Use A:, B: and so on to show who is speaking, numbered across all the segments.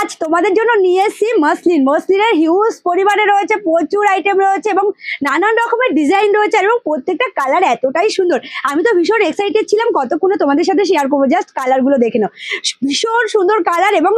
A: আজ তোমাদের জন্য নিয়ে এসেছি মসলিনের হিউজ পরিমাণে রয়েছে, প্রচুর আইটেম রয়েছে এবং নানান রকমের ডিজাইন রয়েছে এবং প্রত্যেকটা কালার এতটাই সুন্দর। আমি তো ভীষণ এক্সাইটেড ছিলাম কতক্ষণে তোমাদের সাথে শেয়ার করবো। জাস্ট কালারগুলো দেখে নাও, ভীষণ সুন্দর কালার এবং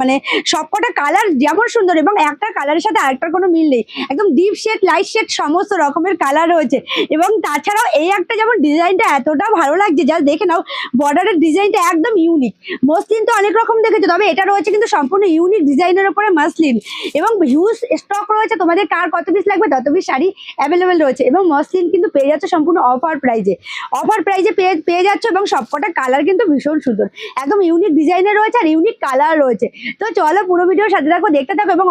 A: মানে সবকটা কালার যেমন সুন্দর এবং একটা কালারের সাথে আরেকটার কোনো মিল নেই। একদম ডিপ শেড, লাইট শেড সমস্ত রকমের কালার রয়েছে এবং তাছাড়াও এই একটা যেমন ডিজাইনটা এতটা ভালো লাগছে, জাস্ট দেখে নাও বর্ডারের ডিজাইনটা একদম ইউনিক। মসলিন তো অনেক রকম দেখেছো, তবে এটা রয়েছে কিন্তু সম্পূর্ণ ইউনিক ডিজাইনের উপরে মসলিন এবং হিউজ স্টক রয়েছে। তোমাদের কার কত পিস লাগবে তত পিস শাড়ি অ্যাভেলেবেল রয়েছে এবং মসলিন কিন্তু পেয়ে যাচ্ছে সম্পূর্ণ অফার প্রাইজে পেয়ে যাচ্ছে এবং সবকটা কালার কিন্তু ভীষণ সুন্দর, একদম ইউনিক ডিজাইনের রয়েছে আর ইউনিক কালার রয়েছে। তো চলো পুরো ভিডিওর সাথে থাকো, দেখতে থাকো এবং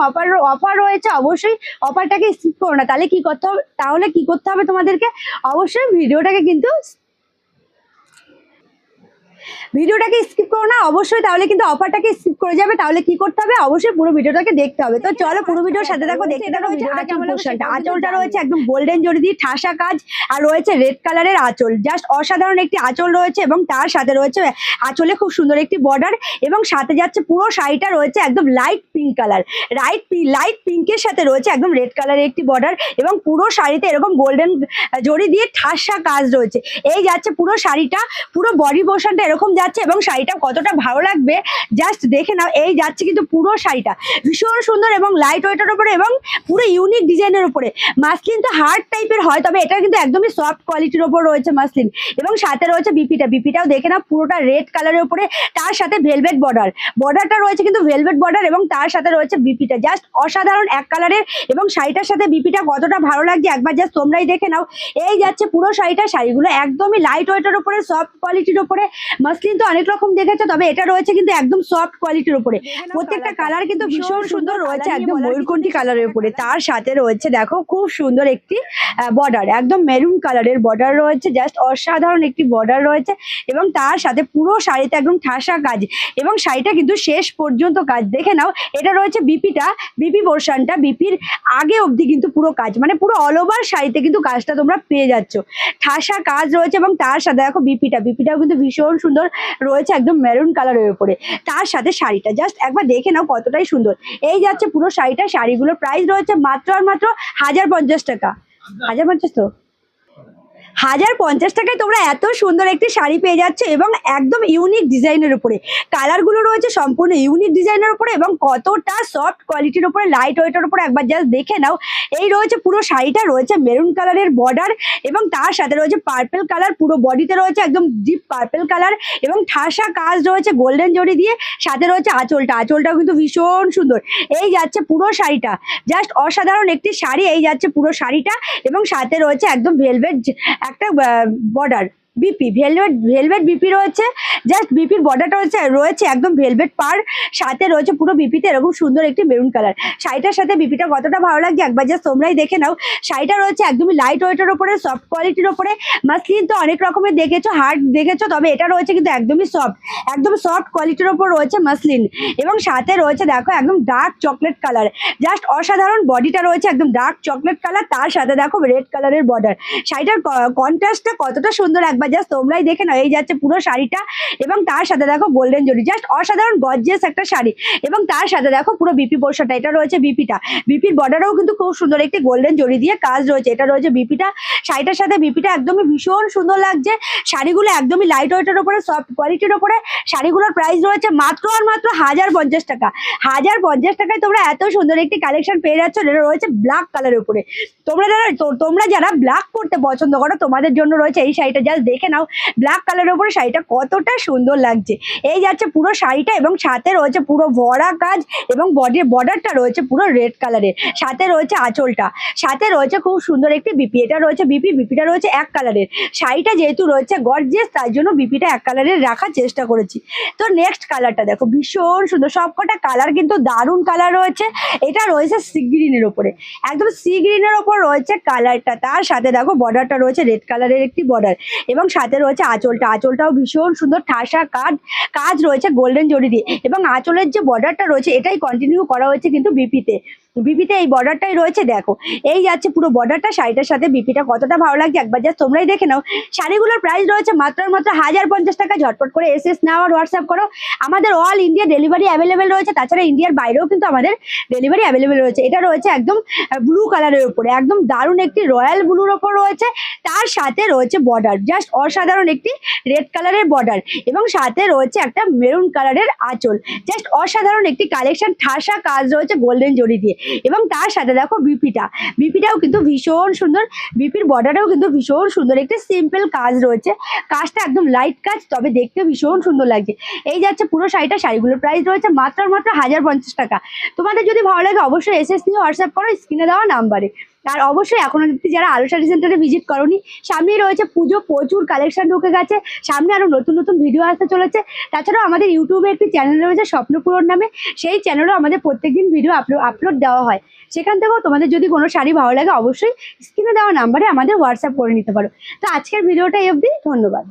A: অফার রয়েছে, অবশ্যই অফারটাকে স্কিপ করো না। তাহলে কি করতে হবে তোমাদেরকে, অবশ্যই ভিডিওটাকে স্কিপ করো না অবশ্যই, তাহলে কিন্তু অফারটাকে স্কিপ করে যাবে। তাহলে কি করতে হবে, অবশ্যই পুরো ভিডিওটাকে দেখতে হবে। তো চলো পুরো ভিডিওর সাথে দেখো, দেখতে থাকো। আঁচলটা রয়েছে একদম গোল্ডেন জরি দিয়ে ঠাসা কাজ আর রয়েছে রেড কালারের আঁচল, জাস্ট অসাধারণ একটি আঁচল রয়েছে এবং তার সাথে রয়েছে আঁচলে খুব সুন্দর একটি বর্ডার এবং সাথে যাচ্ছে পুরো শাড়িটা রয়েছে একদম লাইট পিঙ্ক কালার, লাইট পিঙ্কের সাথে রয়েছে একদম রেড কালারের একটি বর্ডার এবং পুরো শাড়িতে এরকম গোল্ডেন জরি দিয়ে ঠাসা কাজ রয়েছে। এই যাচ্ছে পুরো শাড়িটা, পুরো বডি পোর্শনটা এরকম যাচ্ছে এবং শাড়িটা কতটা ভালো লাগবে জাস্ট দেখে নাও। এই যাচ্ছে কিন্তু পুরো শাড়িটা ভীষণ সুন্দর এবং লাইট ওয়েটের উপরে এবং পুরো ইউনিক ডিজাইনের উপরে। মাসলিন তো হার্ড টাইপের হয়, তবে এটা কিন্তু একদমই সফট কোয়ালিটির উপর রয়েছে মাসলিন এবং সাথে রয়েছে বিপিটাও দেখে নাও পুরোটা রেড কালারের উপরে, তার সাথে ভেলভেট বর্ডারটা রয়েছে কিন্তু ভেলভেট বর্ডার এবং তার সাথে রয়েছে বিপিটা, জাস্ট অসাধারণ এক কালারের এবং শাড়িটার সাথে বিপিটা কতটা ভালো লাগছে একবার জাস্ট তোমরাই দেখে নাও। এই যাচ্ছে পুরো শাড়িগুলো একদমই লাইট ওয়েটের উপরে, সফট কোয়ালিটির উপরে। মাসলিন তো অনেক রকম দেখেছো, তবে এটা রয়েছে কিন্তু একদম সফট কোয়ালিটির উপরে। প্রত্যেকটা কালার কিন্তু ভীষণ সুন্দর রয়েছে, একদম ময়ূরকণ্ঠী কালারের উপরে। তার সাথে রয়েছে দেখো খুব সুন্দর একটি বর্ডার, একদম মেরুন কালারের বর্ডার রয়েছে, জাস্ট অসাধারণ একটি বর্ডার রয়েছে এবং তার সাথে পুরো শাড়িতে একদম ঠাসা কাজ এবং শাড়িটা কিন্তু শেষ পর্যন্ত কাজ দেখে নাও। এটা রয়েছে বিপি পোর্শনটা, বিপির আগে অবধি কিন্তু পুরো কাজ, মানে পুরো অল ওভার শাড়িতে কিন্তু কাজটা তোমরা পেয়ে যাচ্ছ, ঠাসা কাজ রয়েছে এবং তার সাথে দেখো বিপিটাও কিন্তু ভীষণ সুন্দর রয়েছে, একদম মেরুন কালারের উপরে। তার সাথে শাড়িটা জাস্ট একবার দেখে নাও কতটাই সুন্দর। এই যাচ্ছে পুরো শাড়িগুলোর প্রাইস রয়েছে মাত্র 1050 টাকা। 1050 তো 1050 টাকায় তোমরা এত সুন্দর একটি শাড়ি পেয়ে যাচ্ছে এবং একদম ইউনিক ডিজাইনের উপরে। কালারগুলো রয়েছে সম্পূর্ণ ইউনিক ডিজাইনের উপরে এবং কতটা সফট কোয়ালিটির উপরে, লাইট ওয়েটের উপরে একবার জাস্ট দেখে নাও। এই রয়েছে পুরো শাড়িটা রয়েছে মেরুন কালারের বর্ডার এবং তার সাথে রয়েছে পার্পেল কালার, পুরো বডিতে রয়েছে একদম ডিপ পার্পেল কালার এবং ঠাসা কাজ রয়েছে গোল্ডেন জরি দিয়ে। সাথে রয়েছে আঁচলটাও কিন্তু ভীষণ সুন্দর। এই যাচ্ছে পুরো শাড়িটা, জাস্ট অসাধারণ একটি শাড়ি। এই যাচ্ছে পুরো শাড়িটা এবং সাথে রয়েছে একদম ভেলভেট একটা বর্ডার, ভেলভেট বিপি রয়েছে, জাস্ট বিপির বর্ডারটা রয়েছে একদম ভেলভেট পার, সাথে রয়েছে পুরো বিপিতে এরকম সুন্দর একটি মেরুন কালার। শাড়িটার সাথে বিপিটা কতটা ভালো লাগছে একবার জাস্ট তোমরাই দেখে নাও। শাড়িটা রয়েছে একদমই লাইট ওয়েটের উপরে, সফট কোয়ালিটির উপরে। মাসলিন তো অনেক রকমের দেখেছো, হার্ড দেখেছো, তবে এটা রয়েছে কিন্তু একদমই একদম সফট কোয়ালিটির উপর রয়েছে মাসলিন এবং সাথে রয়েছে দেখো একদম ডার্ক চকলেট কালার, জাস্ট অসাধারণ। বডিটা রয়েছে একদম ডার্ক চকলেট কালার, তার সাথে দেখো রেড কালারের বর্ডার। শাড়িটার কন্ট্রাস্টটা কতটা সুন্দর একবার জাস্ট তোমরাই দেখে নাও। এই যাচ্ছে পুরো শাড়িটা এবং তার সাথে দেখো গোল্ডেন জরি, জাস্ট অসাধারণ গর্জিয়াস একটা শাড়ি এবং তার সাথে দেখো পুরো বিপি পোর্শনটা, এটা রয়েছে বিপির বর্ডারেও কিন্তু খুব সুন্দর একটি গোল্ডেন জরি দিয়ে কাজ রয়েছে। এটা রয়েছে বিপিটা, শাড়িটার সাথে বিপিটা একদমই ভীষণ সুন্দর লাগছে। শাড়িগুলো একদমই লাইট ওয়েটের উপরে, সফট কোয়ালিটির উপরে। শাড়িগুলোর প্রাইস রয়েছে মাত্র 1050 টাকা। 1050 টাকায় তোমরা এত সুন্দর একটি কালেকশন পেয়ে যাচ্ছ। এটা রয়েছে ব্ল্যাক কালারের উপরে। তোমরা যারা ব্ল্যাক পরতে পছন্দ করো তোমাদের জন্য রয়েছে এই শাড়িটা, জাস্ট দেখে নাও ব্ল্যাক কালারের উপরে শাড়িটা কতটা সুন্দর লাগছে। এই যাচ্ছে পুরো শাড়িটা এবং সাথে রয়েছে পুরো ভরা কাজ এবং বর্ডারটা রয়েছে পুরো রেড কালারের, সাথে রয়েছে আঁচলটা, সাথে রয়েছে খুব সুন্দর একটি বিপি। এটা রয়েছে বিপিটা রয়েছে এক কালারের। শাড়িটা যেহেতু রয়েছে গর্জিয়াস, তাই জন্য বিপিটা এক কালারের রাখার চেষ্টা করেছি। তো নেক্সট কালারটা দেখো ভীষণ সুন্দর, সবকটা কালার কিন্তু দারুণ কালার রয়েছে। এটা রয়েছে সি গ্রিনের উপরে, একদম সি গ্রিনের ওপর রয়েছে কালারটা। তার সাথে দেখো বর্ডারটা রয়েছে রেড কালারের একটি বর্ডার এবং সাথে রয়েছে আঁচলটাও ভীষণ সুন্দর, ঠাসা কাজ রয়েছে গোল্ডেন জরি দিয়ে এবং আঁচলের যে বর্ডারটা রয়েছে এটাই কন্টিনিউ করা হয়েছে কিন্তু বিপিতে। বিপিতে এই বর্ডারটাই রয়েছে, দেখো এই যাচ্ছে পুরো বর্ডারটা শাড়িটার সাথে। বিপিটা কতটা ভালো লাগছে একবার জাস্ট তোমরাই দেখে নাও। শাড়িগুলোর প্রাইস রয়েছে মাত্র 1050 টাকা। ঝটপট করে এসএস নাও আর হোয়াটসঅ্যাপ করো। আমাদের অল ইন্ডিয়া ডেলিভারি অ্যাভেলেবেল রয়েছে, তাছাড়া ইন্ডিয়ার বাইরেও কিন্তু আমাদের ডেলিভারি অ্যাভেলেবেল রয়েছে। এটা রয়েছে একদম ব্লু কালারের উপরে, একদম দারুণ একটি রয়্যাল ব্লুর ওপর রয়েছে, তার সাথে রয়েছে বর্ডার, জাস্ট অসাধারণ একটি রেড কালারের বর্ডার, এবং সাথে রয়েছে একটা মেরুন কালারের আঁচল। জাস্ট অসাধারণ একটি কালেকশন, ঠাসা কাজ রয়েছে গোল্ডেন জরি দিয়ে। এবং তার সাথে দেখো বিপিটাও কিন্তু ভীষণ সুন্দর, বিপির বর্ডারেও কিন্তু ভীষণ সুন্দর একটি সিম্পল কাজ রয়েছে। কাজটা একদম লাইট কাজ, তবে দেখতে ভীষণ সুন্দর লাগছে। এই যাচ্ছে পুরো শাড়িটা। শাড়িগুলোর প্রাইস রয়েছে মাত্র 1050 টাকা। তোমাদের যদি ভালো লাগে অবশ্যই এসএস নিয়ে হোয়াটসঅ্যাপ করো স্ক্রিনে দেওয়া নাম্বারে। আর অবশ্যই এখনো যদি যারা আলো শাড়ি সেন্টারে ভিজিট করোনি, সামনেই রয়েছে পুজো, প্রচুর কালেকশন ঢুকে গেছে, সামনে আরো নতুন নতুন ভিডিও আসতে চলেছে। তাছাড়াও আমাদের ইউটিউবে একটি চ্যানেল রয়েছে স্বপ্নপূরণ নামে, সেই চ্যানেলেও আমাদের প্রত্যেকদিন ভিডিও আপলোড দেওয়া হয়। সেখান থেকেও তোমাদের যদি কোনো শাড়ি ভালো লাগে অবশ্যই স্ক্রিনে দেওয়া নাম্বারে আমাদের হোয়াটসঅ্যাপ করে নিতে পারো। তো আজকের ভিডিওটা এই অবধি, ধন্যবাদ।